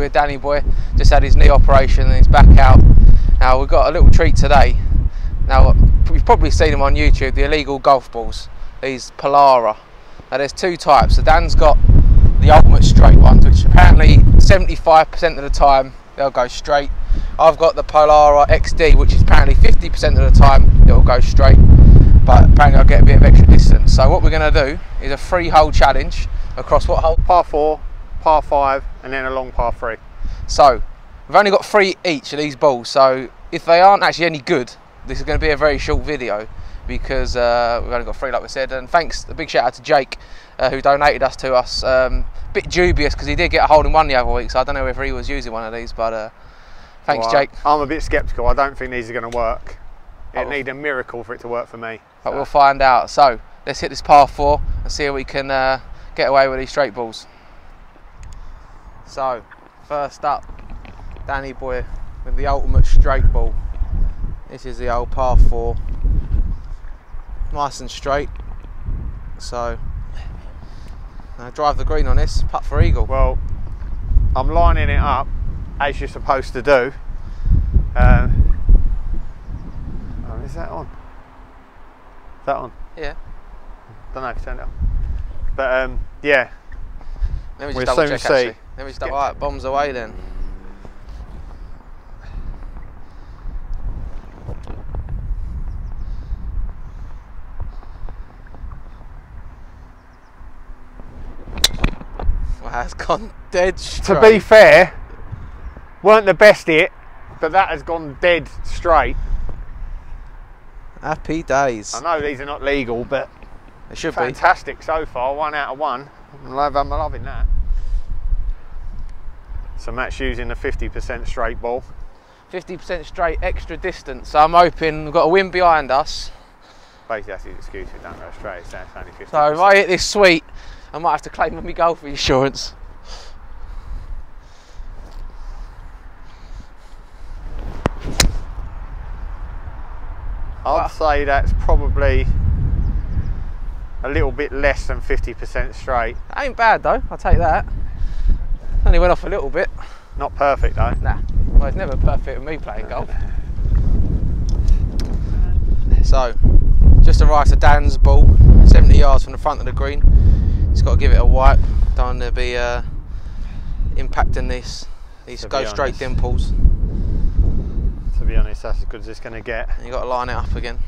with Danny boy. Just had his knee operation and he's back out. Now we've got a little treat today. Now you've probably seen them on YouTube, the illegal golf balls, these Polara. Now there's two types. So Dan's got the Ultimate Straight ones, which apparently 75% of the time they'll go straight. I've got the Polara XD, which is apparently 50% of the time it'll go straight, but apparently I'll get a bit of extra distance. So what we're going to do is a 3-hole challenge across what hole? Par 4, par 5, and then a long par 3. So we've only got 3 each of these balls, so if they aren't actually any good, this is going to be a very short video, because we've only got 3 like we said. And thanks, a big shout out to Jake who donated us to us. Bit dubious because he did get a hole in one the other week, so I don't know if he was using one of these, but thanks, well, Jake. I'm a bit sceptical. I don't think these are going to work. It need a miracle for it to work for me. But we'll find out. So let's hit this par 4 and see if we can get away with these straight balls. So first up, Danny boy with the Ultimate Straight ball. This is the old par 4, nice and straight. So drive the green on this, putt for eagle. Well, I'm lining it up as you're supposed to do. Oh, is that on? Is that on? Yeah. Don't know if you turned it on. But yeah. Let me just double check actually. Let me just double, right, bombs away then. Has gone dead straight. To be fair, weren't the best hit, but that has gone dead straight. Happy days. I know these are not legal, but it should be fantastic so far. 1 out of 1. I'm loving that. So Matt's using the 50% straight ball. 50% straight, extra distance. So I'm hoping we've got a wind behind us. Basically, that's his excuse if we don't go straight. So it's only 50%. So if I hit this sweet, I might have to claim on my golf insurance. I'd say that's probably a little bit less than 50% straight. That ain't bad though, I'll take that. Only went off a little bit. Not perfect though. Nah, well it's never perfect with me playing golf. So, just arrived at Dan's ball, 70 yards from the front of the green. He's got to give it a wipe. Don't want to be impacting these go straight dimples. To be honest, that's as good as it's going to get. And you've got to line it up again.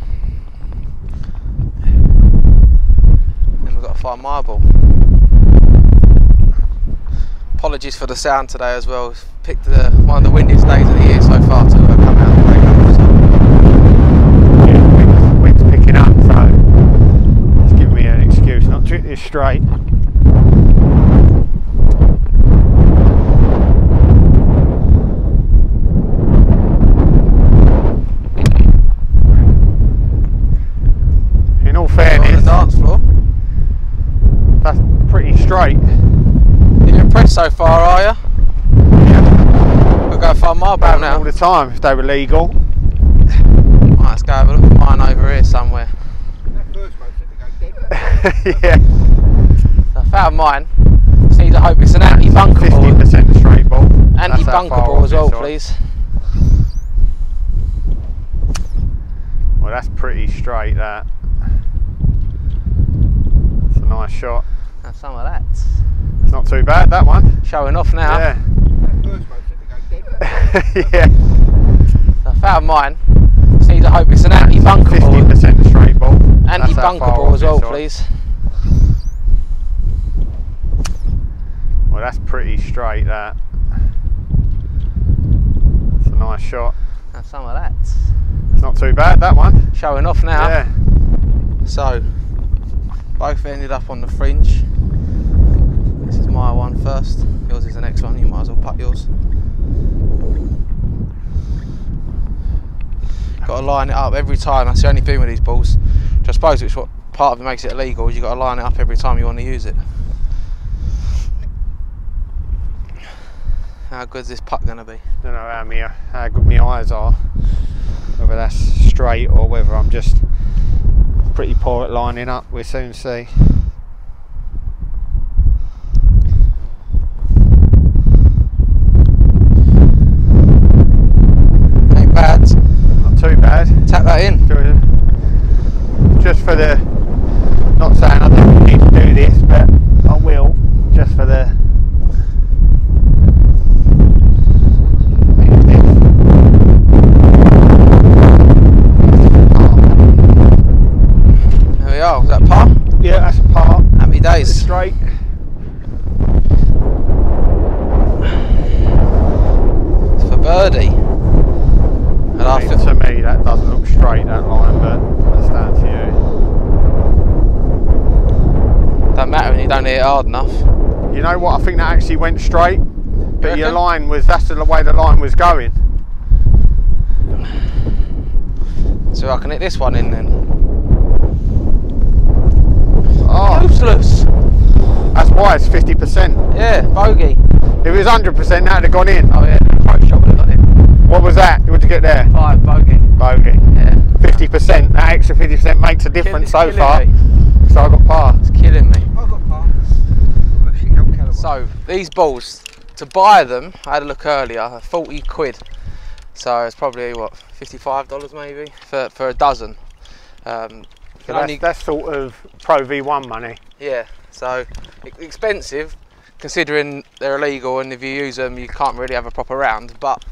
Then we've got to find my ball. Apologies for the sound today as well. We've picked one of the windiest days of the year so far to come out and play golf. So. Yeah, wind's picking up, so it's giving me an excuse not to hit this straight. In all fairness, on the dance floor, that's pretty straight. You're impressed so far, are you? Yeah. We'll go find my ball now. All the time if they were legal. Right, let's go have a look at mine over here somewhere. That first boat said to go dead. Yeah. So I found mine. Just need to hope it's an anti-bunker ball. 50% straight ball. Anti-bunker ball as well, please. Well, that's pretty straight, that. It's a nice shot. Have some of that. It's not too bad, that one. Showing off now. Yeah. That first boat said to go dead. Yeah. So I found mine. Just need to hope it's an anti-bunker ball. 50% straight ball. Anti-bunker ball as well, please. Well, that's pretty straight, that. It's a nice shot. Have some of that. It's not too bad, that one. Showing off now. Yeah. So, both ended up on the fringe. This is my one first. Yours is the next one. You might as well putt yours. Got to line it up every time. That's the only thing with these balls. Which I suppose it's what part of it makes it illegal. Is you've got to line it up every time you want to use it. How good is this putt going to be? I don't know how good my eyes are. Whether that's straight or whether I'm just pretty poor at lining up, we'll soon see. for the, not saying I don't need to do this, but I will, just for the, there we are, was that par? yeah, that's a par. Happy days. Straight. It's for birdie. And I mean, to me that doesn't look straight, that line, but that's down to you. don't matter when you don't hit it hard enough. You know what, I think that actually went straight, but your reckon? line was, that's the way the line was going. So I can hit this one in then. Oh, Useless. that's why it's 50%. Yeah, bogey. If it was 100%, that'd have gone in. Oh yeah, right shot would have got in. What was that? What did you get there? 5 bogey. Bogey. Yeah. 50%, that extra 50% makes a difference so Killing far. me. So I got par. It's killing me. I've got par. Actually, help Callum. So these balls, to buy them, I had a look earlier, 40 quid. So it's probably what, $55 maybe for a dozen. So that's sort of Pro V1 money. Yeah, so expensive considering they're illegal, and if you use them you can't really have a proper round, but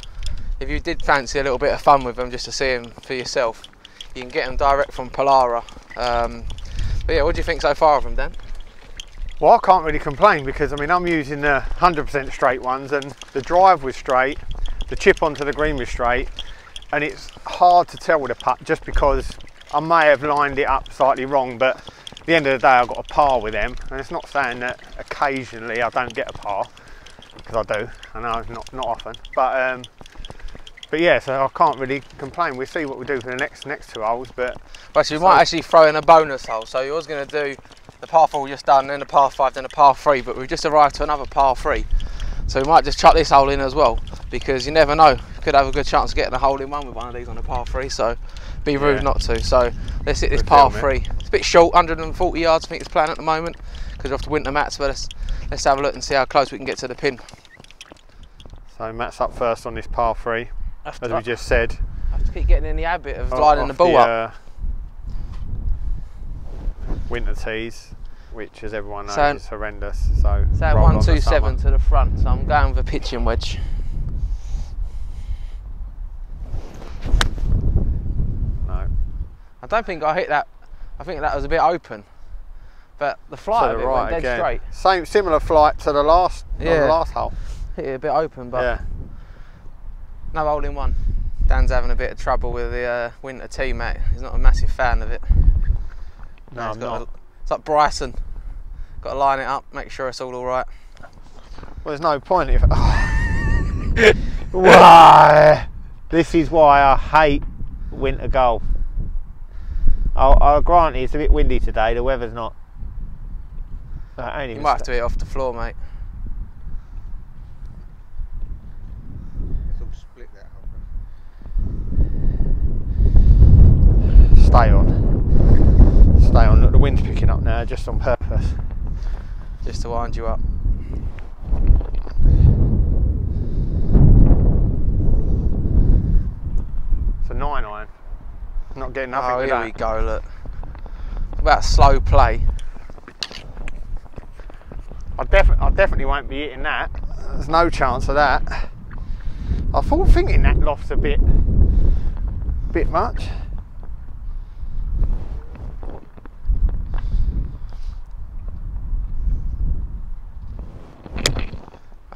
if you did fancy a little bit of fun with them just to see them for yourself, you can get them direct from Polara. But yeah, what do you think so far of them, Dan? Well, I can't really complain because I mean I'm using the 100% straight ones, and the drive was straight, the chip onto the green was straight, and it's hard to tell with a putt just because I may have lined it up slightly wrong, but at the end of the day I got a par with them, and it's not saying that occasionally I don't get a par, because I do. I know not often, but yeah, so I can't really complain. We'll see what we do for the next 2 holes, but Actually, we might actually throw in a bonus hole. So you was going to do the par 4 we just done, then the par 5, then the par 3, but we've just arrived to another par 3. So we might just chuck this hole in as well, because you never know. You could have a good chance of getting a hole in one with one of these on a par 3, so be rude not to. So let's hit this par 3. It's a bit short, 140 yards I think it's playing at the moment, because we're off the winter mats, but let's have a look and see how close we can get to the pin. so Matt's up first on this par 3, as we just said. I have to keep getting in the habit of lining the ball up. Winter tees, which as everyone knows So- is horrendous. So It's at roll on the 127 summer. to the front, so I'm going with a pitching wedge. No. I don't think I hit that. I think that was a bit open, but the flight To of the it right went dead again. straight. Similar flight to the last on the last hole. Hit it a bit open, but Yeah. no hole in one. Dan's having a bit of trouble with the winter tee mat. He's not a massive fan of it. No, He's I'm got not. it's like Bryson. Got to line it up, make sure it's all right. Well, there's no point if. Why? This is why I hate winter golf. I'll grant it's a bit windy today. The weather's not. You might have to hit it off the floor, mate. It's all split that hole. Stay on. Stay on. Look, the wind's picking up now, just on purpose. Just to wind you up. It's a 9-iron. I'm not getting nothing Oh, with here that. we go, look. About slow play. I definitely won't be hitting that. There's no chance of that. I thought thinking that loft's a bit much.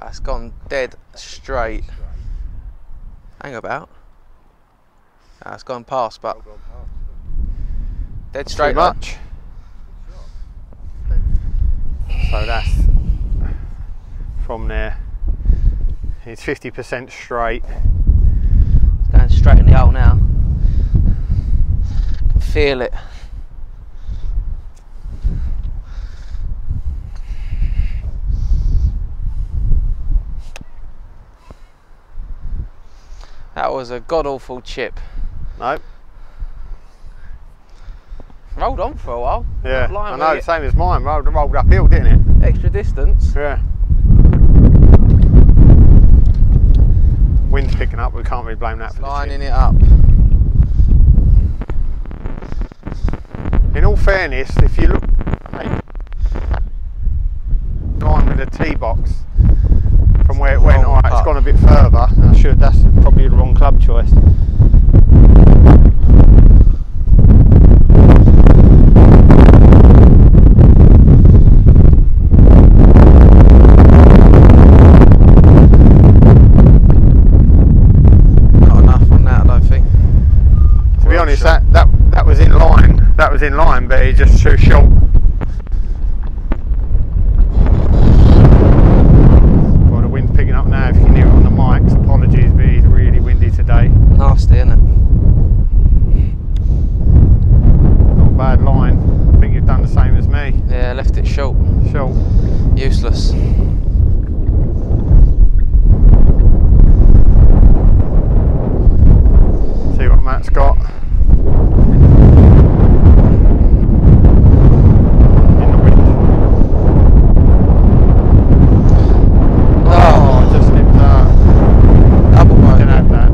That's gone dead straight. Hang about. That's gone past, but dead straight. Too much. So that's from there. It's 50% straight. It's going straight in the hole now. Can feel it. That was a god-awful chip. Nope. Rolled on for a while. Yeah, Not lying I know, with same as mine. Rolled uphill, didn't it? it. Extra distance. Yeah. Wind's picking up, we can't really blame that for the chip. Lining it up. In all fairness, if you look line with the tee box from where it went, alright, it's gone a bit further. And that's probably the wrong club choice. Not enough on that, I don't think. To be honest, that was in line. That was in line, but it just too short. Well, the wind's picking up now. If you can hear it on the mics, apologies, but it's really windy today. Nasty, isn't it? Not a bad line. I think you've done the same as me. Yeah, left it short. Short. Useless. See what Matt's got. In the wind. Oh, I just nipped that. Double bogey. Didn't have that.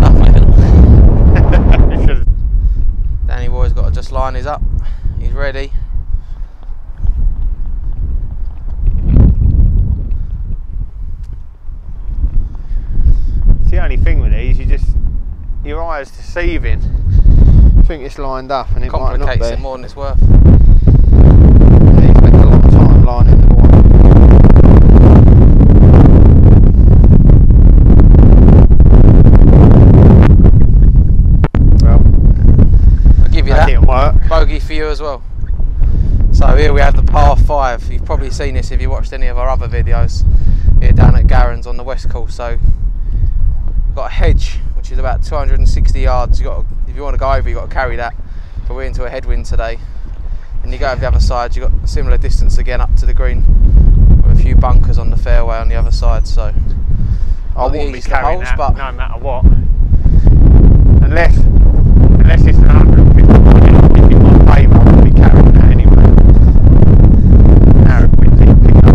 Nothing. You should've. Danny Boy's got to just line his up. He's ready. It's the only thing with these, your eye's deceiving. I think it's lined up and it might not be. Complicates it more than it's worth. You spend a lot of time lining the ball. Well, I'll give you that. didn't work. Bogey for you as well. So here we have the par 5. You've probably seen this if you watched any of our other videos here down at Garren's on the west course. So we've got a hedge which is about 260 yards. If you want to go over, you've got to carry that, but we're into a headwind today. And you go over the other side, you've got a similar distance again up to the green with a few bunkers on the fairway on the other side. So I wouldn't be carrying that, but no matter what. Unless it's an 150 in my favour, I wouldn't be carrying that anyway. Now it's picking up.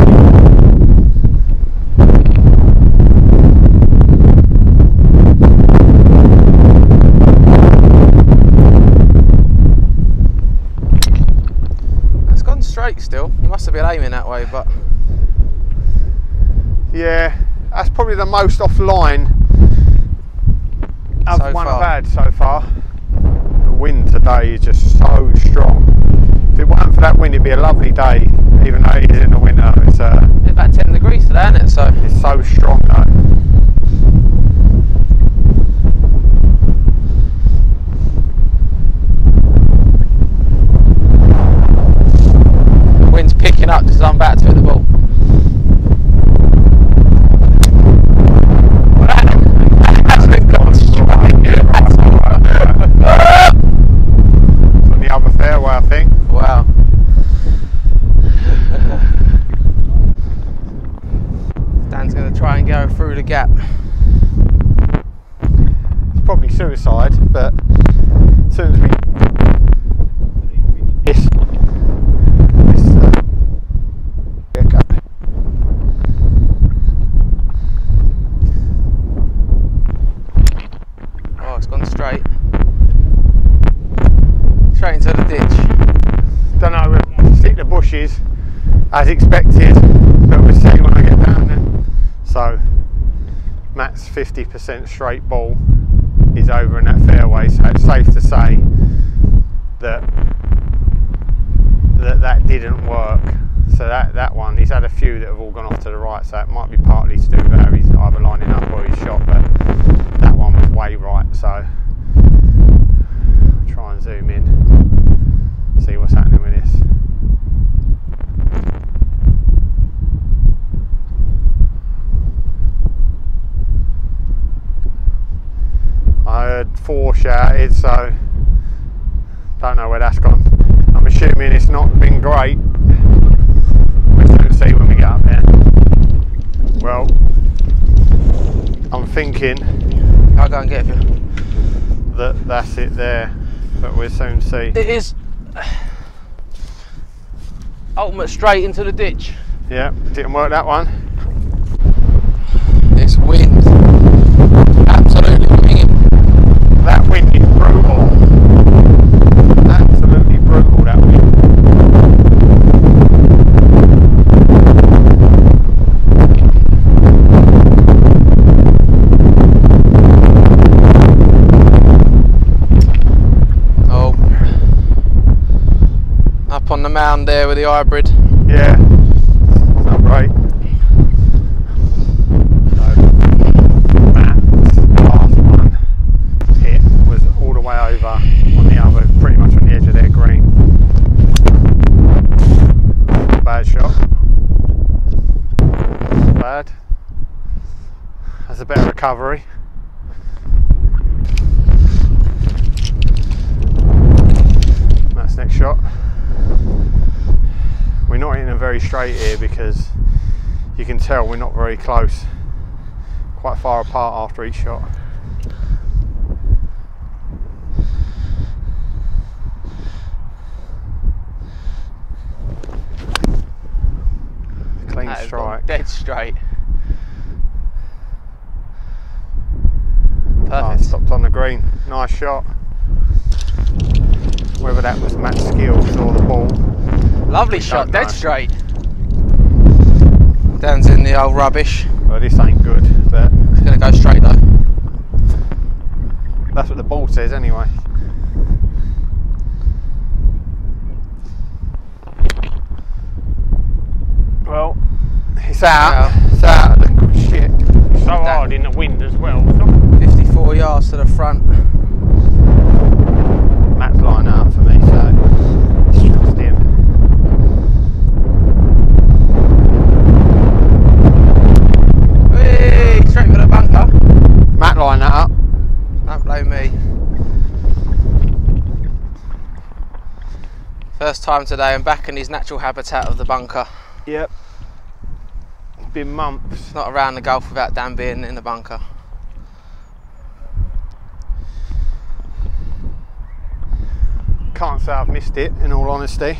it's gone straight still. You must have been aiming that way, but Yeah, that's probably the most offline of one I've had so far. The wind today is just so strong. If it weren't for that wind, it'd be a lovely day, even though it is in the winter. it's about 10 degrees today, isn't it? So It's so strong though. the wind's picking up just as I'm about to hit the ball. On the other fairway, I think. Wow. Dan's going to try and go through the gap. It's probably suicide, but as soon as we Oh, it's gone straight. Straight into the ditch. don't know, we'll stick the bushes as expected, but we'll see when I get down there. So Matt's 50% straight ball is over in that fairway, so it's safe to say that that didn't work. So that one, he's had a few that have all gone off to the right, so it might be partly to do with how he's either lining up or he's shot, but that one was way right. So I'll try and zoom in, see what's happening with this. I heard 4 shouted, so don't know where that's gone. I'm assuming it's not been great. We'll soon see when we get up there. Well, I'm thinking I'll go and get you. that's it there, but we'll soon see. It is ultimate straight into the ditch. Yeah, didn't work that one. This wind, absolutely winging. That wind is brutal. Absolutely the mound there with the hybrid. Yeah, it's not great. So, Matt's last one hit was all the way over on the other, pretty much on the edge of their green. Bad shot. Bad. That's a better recovery. That's next shot. We're not in a very straight here because you can tell we're not very close. Quite far apart after each shot. Clean strike. Dead straight. Oh, Perfect. stopped on the green. Nice shot. Whether that was Matt's skills or the ball. Lovely shot, dead straight. Dan's in the old rubbish. Well, this ain't good, but It's going to go straight though. that's what the ball says anyway. Well, it's out. It's out. Shit. So hard in the wind as well. 54 yards to the front. Matt's lining up for me, so trust him. Hey, straight for the bunker. Matt lined that up. Don't blame me. First time today I'm back in his natural habitat of the bunker. Yep. It's been months. Not around the Gulf without Dan being in the bunker. Can't say I've missed it, in all honesty.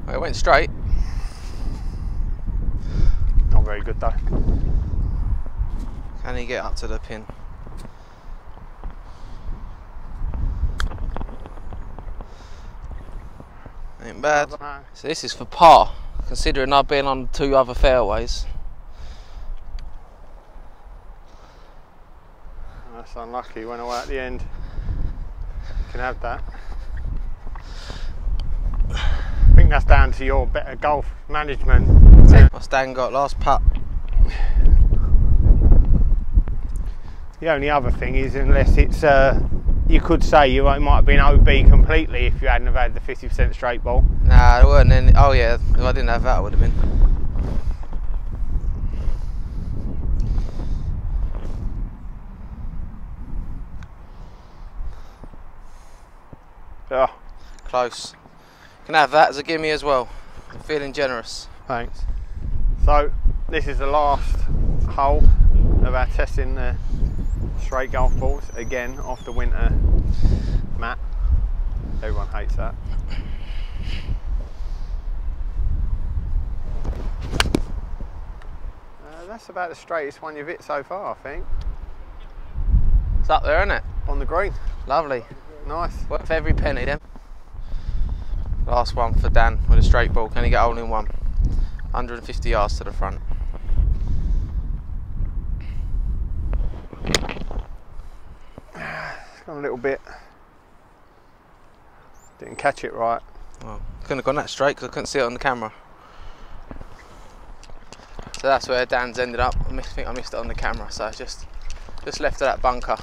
Well, it went straight. Not very good though. Can he get up to the pin? Ain't bad. No. So this is for par, considering I've been on 2 other fairways. That's unlucky, went away at the end. You can have that. I think that's down to your better golf management. What's Dan got? Last putt. The only other thing is, unless it's, you could say you might have been OB completely if you hadn't have had the 50% straight ball. Nah, there weren't any. Oh yeah, if I didn't have that, I would have been. Oh, Close. Can have that as a gimme as well. I'm feeling generous. thanks. So, this is the last hole of our testing the straight golf balls, again off the winter mat. Everyone hates that. That's about the straightest one you've hit so far, I think. It's up there, isn't it? On the green. Lovely. Nice. Worth every penny then. Last one for Dan with a straight ball. Can he get hole in one? 150 yards to the front. It's gone a little bit. Didn't catch it right. Well, couldn't have gone that straight because I couldn't see it on the camera. So that's where Dan's ended up. I think I missed it on the camera, so I just left of that bunker.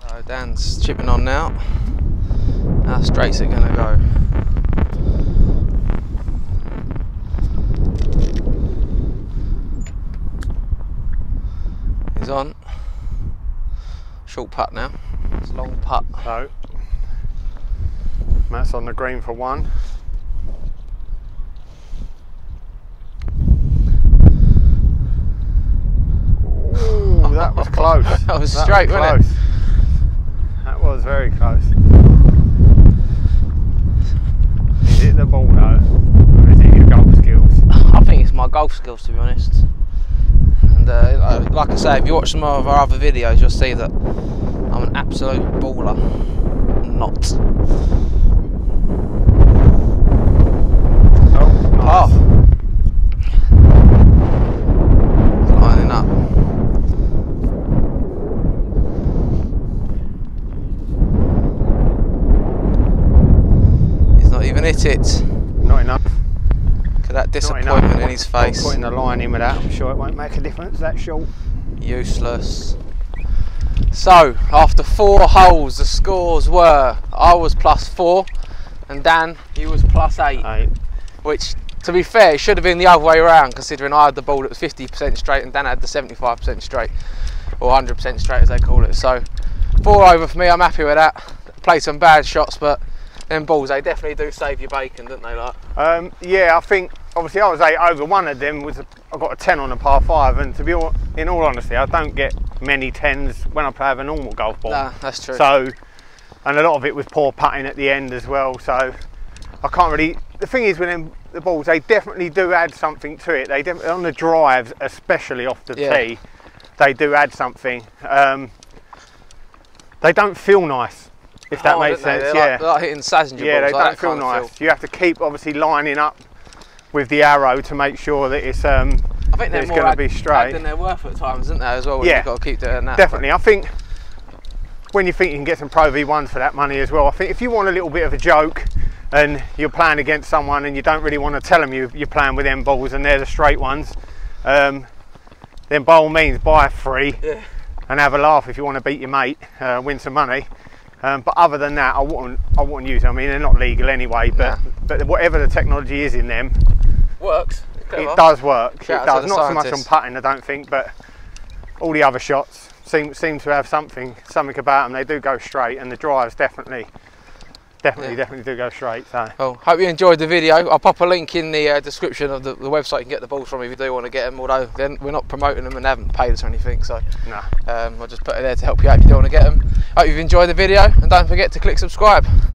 So Dan's chipping on now. How straight's it gonna go? He's on. Short putt now. It's a long putt. So, Matt's on the green for one. Ooh, that was close. That was straight, wasn't it? That was very close. Is it the ball though, or is it your golf skills? I think it's my golf skills, to be honest. And like I say, if you watch some of our other videos, you'll see that I'm an absolute baller. Not. Oh, nice. It's lining up. even hit it. Not enough. Look at that disappointment in his face. Putting the line in with that, I'm sure it won't make a difference that short. Useless. So, after 4 holes, the scores were, I was +4, and Dan, you was +8. Which, to be fair, it should have been the other way around, considering I had the ball that was 50% straight and Dan had the 75% straight, or 100% straight as they call it. So, 4 over for me, I'm happy with that. Played some bad shots, but them balls, they definitely do save your bacon, don't they? Like? Yeah, I think, obviously I was 8 over. One of them was, I got a 10 on a par 5, and to be in all honesty, I don't get many 10s when I play with a normal golf ball. Nah, that's true. So, and a lot of it was poor putting at the end as well, so I can't really, the thing is with them, the balls, they definitely do add something to it. They on the drives, especially off the tee, they do add something. They don't feel nice, if that makes sense. They're like hitting Sassinger balls. Yeah, they don't feel nice. You have to keep obviously lining up with the arrow to make sure that it's I think they're more going to be straight. than they're worth at times, isn't they, as well? Yeah, you've got to keep doing that. Definitely. I think when you think you can get some Pro V1s for that money as well, I think if you want a little bit of a joke and you're playing against someone and you don't really want to tell them you're playing with them balls and they're the straight ones, then by all means buy 3 and have a laugh if you want to beat your mate, win some money. But other than that, I wouldn't use them. I mean, they're not legal anyway, but whatever the technology is in them, works. it does work. Shout it does. Not so much on scientists. putting, I don't think, but all the other shots seem to have something about them. They do go straight, and the drives definitely do go straight. So. Well, hope you enjoyed the video. I'll pop a link in the description of the website you can get the balls from if you do want to get them, although then we're not promoting them and haven't paid us or anything, so No. I'll just put it there to help you out if you do want to get them. Hope you've enjoyed the video, and don't forget to click subscribe.